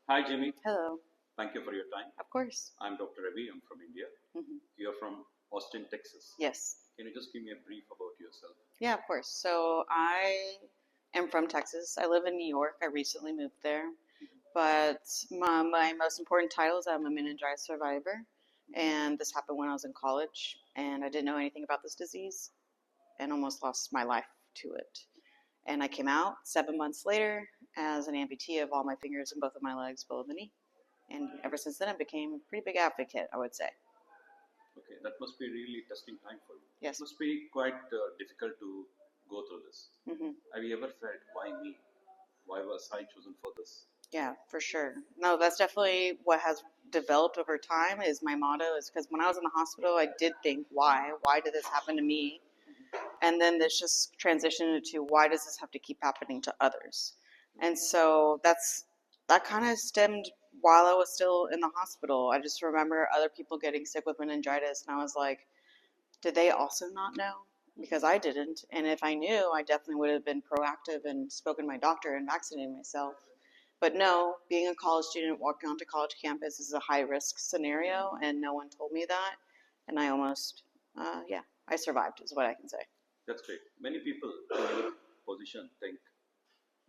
Hi, Jamie. Hello. Thank you for your time. Of course. I'm Dr. Ravi. I'm from India. You're from Austin, Texas. Yes. Can you just give me a brief about yourself? Yeah, of course. So I am from Texas. I live in New York. I recently moved there. But my most important title is I'm a meningitis survivor. And this happened when I was in college. And I didn't know anything about this disease and almost lost my life to it. And I came out 7 months later as an amputee of all my fingers and both of my legs below the knee. And ever since then, I became a pretty big advocate, I would say. Okay, that must be really testing time for you. Yes. It must be quite difficult to go through this. Have you ever felt, why me? Why was I chosen for this? Yeah, for sure. No, that's definitely what has developed over time is my motto is because when I was in the hospital, I did think, why? Why did this happen to me? And then this just transitioned into why does this have to keep happening to others? And so that kind of stemmed while I was still in the hospital. I just remember other people getting sick with meningitis, and I was like, did they also not know? Because I didn't. And if I knew, I definitely would have been proactive and spoken to my doctor and vaccinated myself. But no, being a college student walking onto college campus is a high risk scenario, and no one told me that. And I almost, I survived, is what I can say. That's great. Many people in your position think,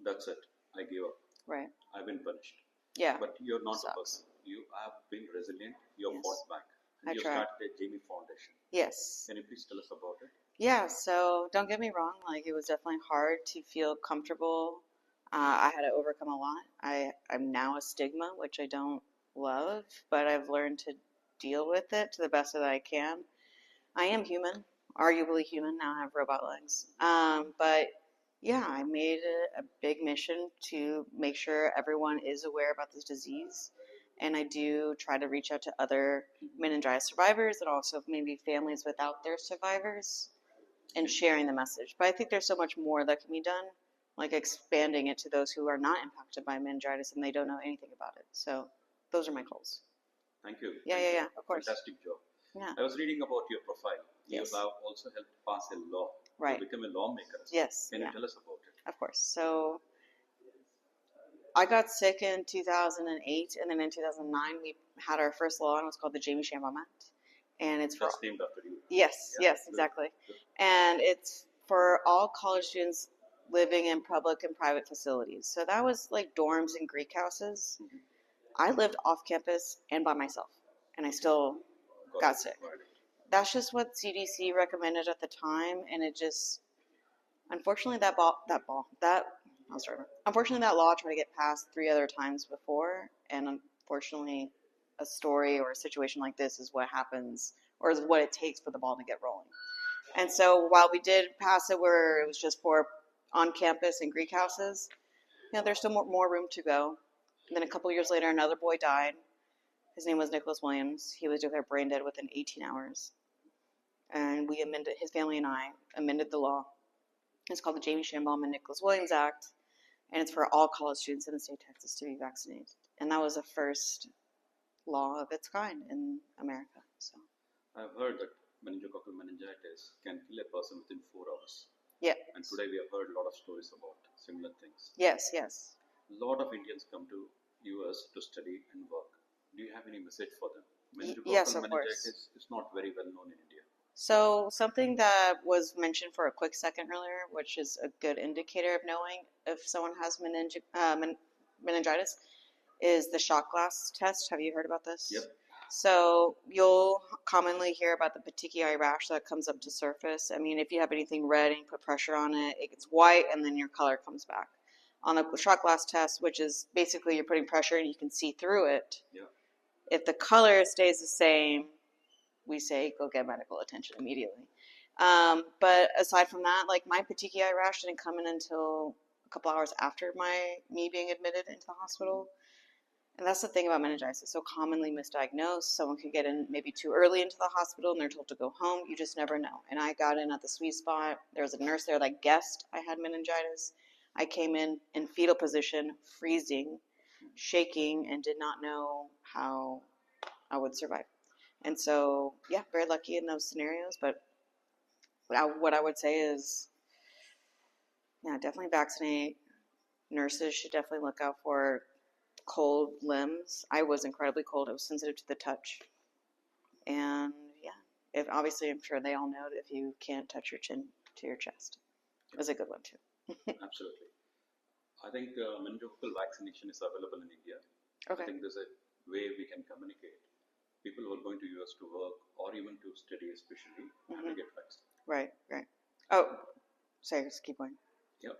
that's it, I give up. Right. I've been punished. Yeah. But you're not a person. You have been resilient. You've fought back. And you started the Jamie Foundation. Yes. Can you please tell us about it? Yeah, so don't get me wrong, like it was definitely hard to feel comfortable. I had to overcome a lot. I'm now a stigma, which I don't love, but I've learned to deal with it to the best that I can. I am human, arguably human. Now I have robot legs. But yeah, I made it a big mission to make sure everyone is aware about this disease. And I do try to reach out to other meningitis survivors and also maybe families without their survivors and sharing the message. But I think there's so much more that can be done, like expanding it to those who are not impacted by meningitis and they don't know anything about it. So those are my goals. Thank you. Yeah, of course. Fantastic job. Yeah. I was reading about your profile. You have also helped pass a law to become a lawmaker. Yes. Can you tell us about it? Of course. So I got sick in 2008, and then in 2009 we had our first law, and it was called the Jamie Schanbaum Act. And it's That's named after you. Yes, exactly. And it's for all college students living in public and private facilities. So that was like dorms and Greek houses. I lived off campus and by myself, and I still got sick. That's just what CDC recommended at the time, and it just, unfortunately, unfortunately, that law tried to get passed 3 other times before, and unfortunately, a story or a situation like this is what happens, or is what it takes for the ball to get rolling. And so while we did pass it where it was just for on campus and Greek houses, there's still more room to go. And then a couple years later, another boy died. His name was Nicholas Williams. He was declared brain dead within 18 hours. And his family and I amended the law. It's called the Jamie Schanbaum and Nicholas Williams Act. And it's for all college students in the state of Texas to be vaccinated. And that was the first law of its kind in America. So I've heard that meningococcal meningitis can kill a person within 4 hours. Yeah. And today we have heard a lot of stories about similar things. Yes. A lot of Indians come to US to study and work. Do you have any message for them? Meningococcal meningitis is not very well known in India. So something that was mentioned for a quick second earlier, which is a good indicator of knowing if someone has meningitis, is the shot glass test. Have you heard about this? Yep. So you'll commonly hear about the petechiae rash that comes up to surface. I mean, if you have anything red and you put pressure on it, it gets white and then your color comes back. On the shot glass test, which is basically you're putting pressure and you can see through it, if the color stays the same, we say go get medical attention immediately. But aside from that, like my petechiae rash didn't come in until a couple hours after me being admitted into the hospital. And that's the thing about meningitis. It's so commonly misdiagnosed. Someone could get in maybe too early into the hospital and they're told to go home. You just never know. And I got in at the sweet spot. There was a nurse there that guessed I had meningitis. I came in fetal position, freezing, shaking, and did not know how I would survive. And so, yeah, very lucky in those scenarios. But what I would say is, yeah, definitely vaccinate. Nurses should definitely look out for cold limbs. I was incredibly cold. I was sensitive to the touch. And yeah, if obviously I'm sure they all know that if you can't touch your chin to your chest, is a good one too. Absolutely. I think meningococcal vaccination is available in India. Okay. I think there's a way we can communicate. People who are going to US to work or even to study especially have to get vaccinated. Right, right. Oh, sorry, just keep going. Yeah.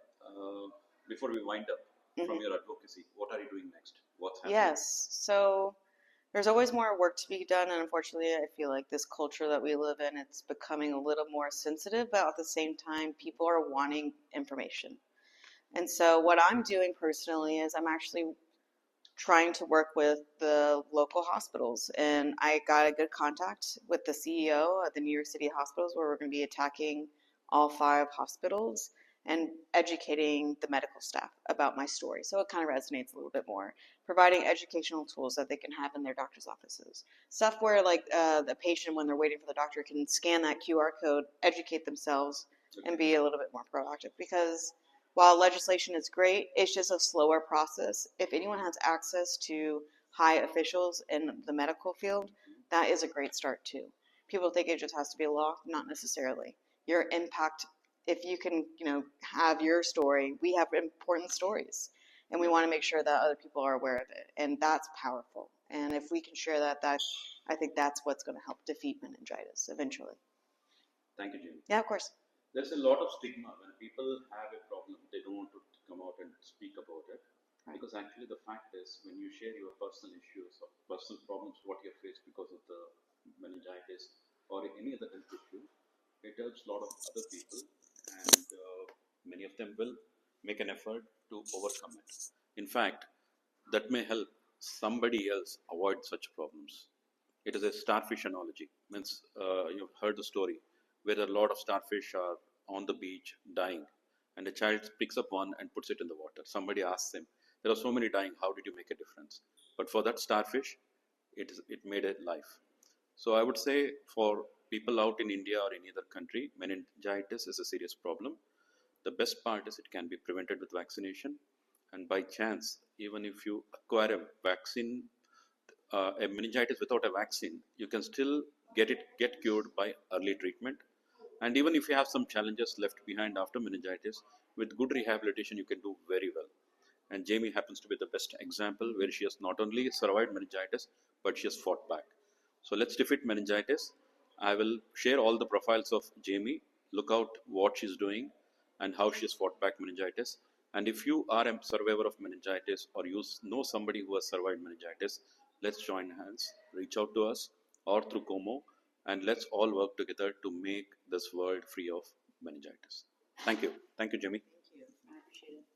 Before we wind up, from your advocacy, what are you doing next? What's happening? Yes, so there's always more work to be done, and unfortunately, I feel like this culture that we live in, it's becoming a little more sensitive, but at the same time, people are wanting information. And so what I'm doing personally is I'm actually trying to work with the local hospitals, and I got a good contact with the CEO of the New York City hospitals, where we're going to be attacking all 5 hospitals and educating the medical staff about my story. So it kind of resonates a little bit more, providing educational tools that they can have in their doctor's offices. Stuff where like the patient, when they're waiting for the doctor, can scan that QR code, educate themselves, and be a little bit more proactive. Because while legislation is great, it's just a slower process. If anyone has access to high officials in the medical field, that is a great start too. People think it just has to be a law, not necessarily. Your impact, if you can, have your story, we have important stories, and we want to make sure that other people are aware of it, and that's powerful. And if we can share that, I think that's what's going to help defeat meningitis eventually. Thank you, Jamie. Yeah, of course. There's a lot of stigma when people have a problem, they don't want to come out and speak about it. Right. Because actually the fact is, when you share your personal issues or personal problems, what you face because of the meningitis or any other health issue, it helps a lot of other people, and many of them will make an effort to overcome it. In fact, that may help somebody else avoid such problems. It is a starfish analogy. Means you've heard the story where a lot of starfish are on the beach dying, and a child picks up one and puts it in the water. Somebody asks him, "There are so many dying. How did you make a difference?" But for that starfish, it made a life. So I would say for people out in India or any other country, meningitis is a serious problem. The best part is it can be prevented with vaccination, and by chance, even if you acquire a vaccine, a meningitis without a vaccine, you can still get cured by early treatment. And even if you have some challenges left behind after meningitis, with good rehabilitation, you can do very well. And Jamie happens to be the best example where she has not only survived meningitis, but she has fought back. So let's defeat meningitis. I will share all the profiles of Jamie. Look out what she's doing and how she's fought back meningitis. And if you are a survivor of meningitis or you know somebody who has survived meningitis, let's join hands, reach out to us or through Como, and let's all work together to make this world free of meningitis. Thank you. Thank you, Jamie.